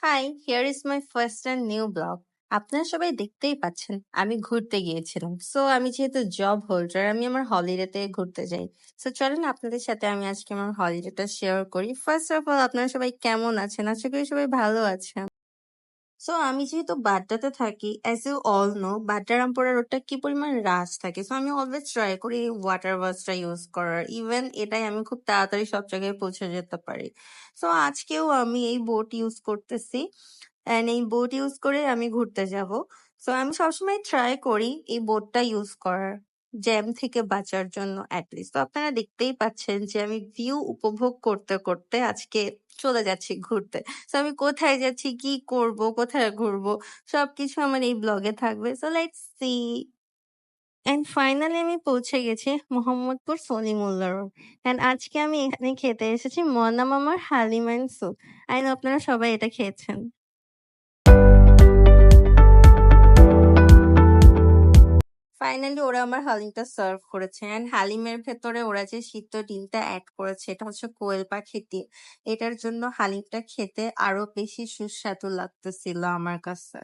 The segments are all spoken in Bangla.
High, here is my first and new blog. আপনারা সবাই দেখতেই পাচ্ছেন আমি ঘুরতে গিয়েছিলাম। সো আমি যেহেতু জব হোল্ডার, আমি আমার হলিডেতে ঘুরতে যাই। সো চলেন আপনাদের সাথে আমি আজকে আমার হলিডেটা শেয়ার করি। ফার্স্ট অফ অল, আপনারা সবাই কেমন আছেন? আশা করি সবাই ভালো আছেন। সো আমি যেহেতু বাড্ডাতে থাকি, অ্যাজ ইউ অল নো, বাড্ডারামপুরা রোডটা কি পরিমাণ রাশ থাকে। সো আমি অলওয়েজ ট্রাই করি ওয়াটার বাসটা ইউজ করার। ইভেন এটাই আমি খুব তাড়াতাড়ি সব জায়গায় পৌঁছে যেতে পারি। সো আজকেও আমি এই বোট ইউজ করতেছি, অ্যান্ড এই বোট ইউজ করে আমি ঘুরতে যাব। সো আমি সবসময় ট্রাই করি এই বোটটা ইউজ করার, জ্যাম থেকে বাঁচার জন্য অ্যাটলিস্ট। তো আপনারা দেখতেই পাচ্ছেন যে আমি ভিউ উপভোগ করতে করতে আজকে চলে যাচ্ছি ঘুরতে। সো আমি কোথায় যাচ্ছি, কি করব, কোথায় ঘুরবো, সবকিছু আমার এই ব্লগে থাকবে। So let's see. And finally আমি পৌঁছে গেছি মোহাম্মদপুর সলিমুল্লাহ রোড। এন্ড আজকে আমি এখানে খেতে এসেছি মনা মামার haleem and soup. I know আপনারা সবাই এটা খেয়েছেন। ফাইনালি ওরা আমার হালিমটা সার্ভ করেছে, এন্ড হালিমের ভেতরে ওরা যে সিদ্ধ ডিমটা অ্যাড করেছে এটা হচ্ছে কোয়েল পাখির ডিম। এটার জন্য হালিমটা খেতে আরো বেশি সুস্বাদু লাগতেছিল আমার কাছে।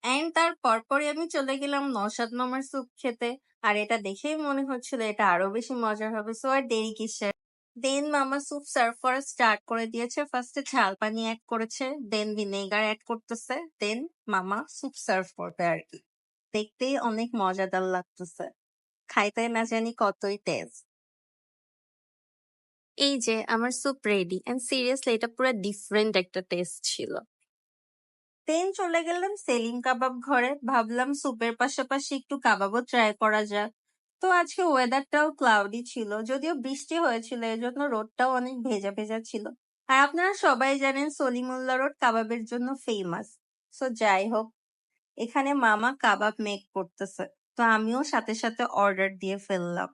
এন্ড তার পরপরই আমি চলে গেলাম নওশাদ মামার স্যুপ খেতে। আর এটা দেখেই মনে হচ্ছিল এটা আরো বেশি মজার হবে। সো আর দেরি কিসের, দেন মামা স্যুপ সার্ভ করা স্টার্ট করে দিয়েছে। ফার্স্টে ঝাল পানি অ্যাড করেছে, দেন ভিনেগার অ্যাড করতেছে, দেন মামা স্যুপ সার্ভ করবে আর কি। দেখতেই অনেক মজাদার লাগতেছে, খাইতে না জানি কতই টেস্ট। এই যে আমার স্যুপ রেডি, এন্ড সিরিয়াসলি এটা পুরো ডিফারেন্ট একটা টেস্ট ছিল। দেন চলে গেলাম সেলিম কাবাব ঘরে, ভাবলাম স্যুপের পাশাপাশি একটু কাবাবও ট্রাই করা যাক। তো আজকে ওয়েদারটাও ক্লাউডি ছিল, যদিও বৃষ্টি হয়েছিল, এজন্য রোডটাও অনেক ভেজা ভেজা ছিল। আর আপনারা সবাই জানেন সলিমুল্লাহ রোড কাবাবের জন্য ফেমাস। সো যাই হোক, এখানে মামা কাবাব মেক করতেছে, তো আমিও সাথে সাথে অর্ডার দিয়ে ফেললাম।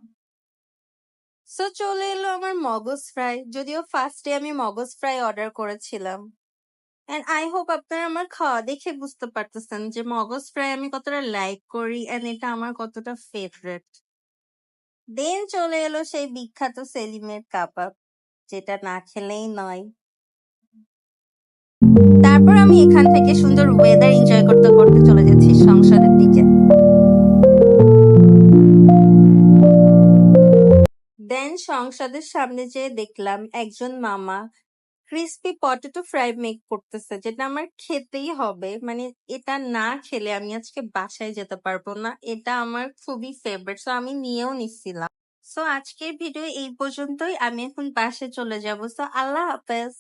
সো চলে এলো আমার মগজ ফ্রাই, যদিও ফার্স্টে আমি মগজ ফ্রাই অর্ডার করেছিলাম। এন্ড আই হোপ আপনারা আমার খাওয়া দেখে বুঝতে পারতেছেন যে মগজ ফ্রাই আমি কতটা লাইক করি, এন্ড এটা আমার কতটা ফেভারিট। দেন চলে এলো সেই বিখ্যাত সেলিমের কাবাব, যেটা না খেলেই নয়। তারপর আমি এখান থেকে সুন্দর ওয়েদার এনজয় করতে করতে চলে যাচ্ছি সংসদের দিকে। দেন সংসদের সামনে যেয়ে দেখলাম একজন মামা ক্রিস্পি পটেটো ফ্রাই মেক করতেছে, যেটা আমার খেতেই হবে। মানে এটা না খেলে আমি আজকে বাসায় যেতে পারবো না, এটা আমার খুবই ফেভারিট। সো আমি নিয়েও নিচ্ছিলাম। সো আজকের ভিডিও এই পর্যন্তই, আমি এখন বাসায় চলে যাবো। সো আল্লাহ হাফেজ।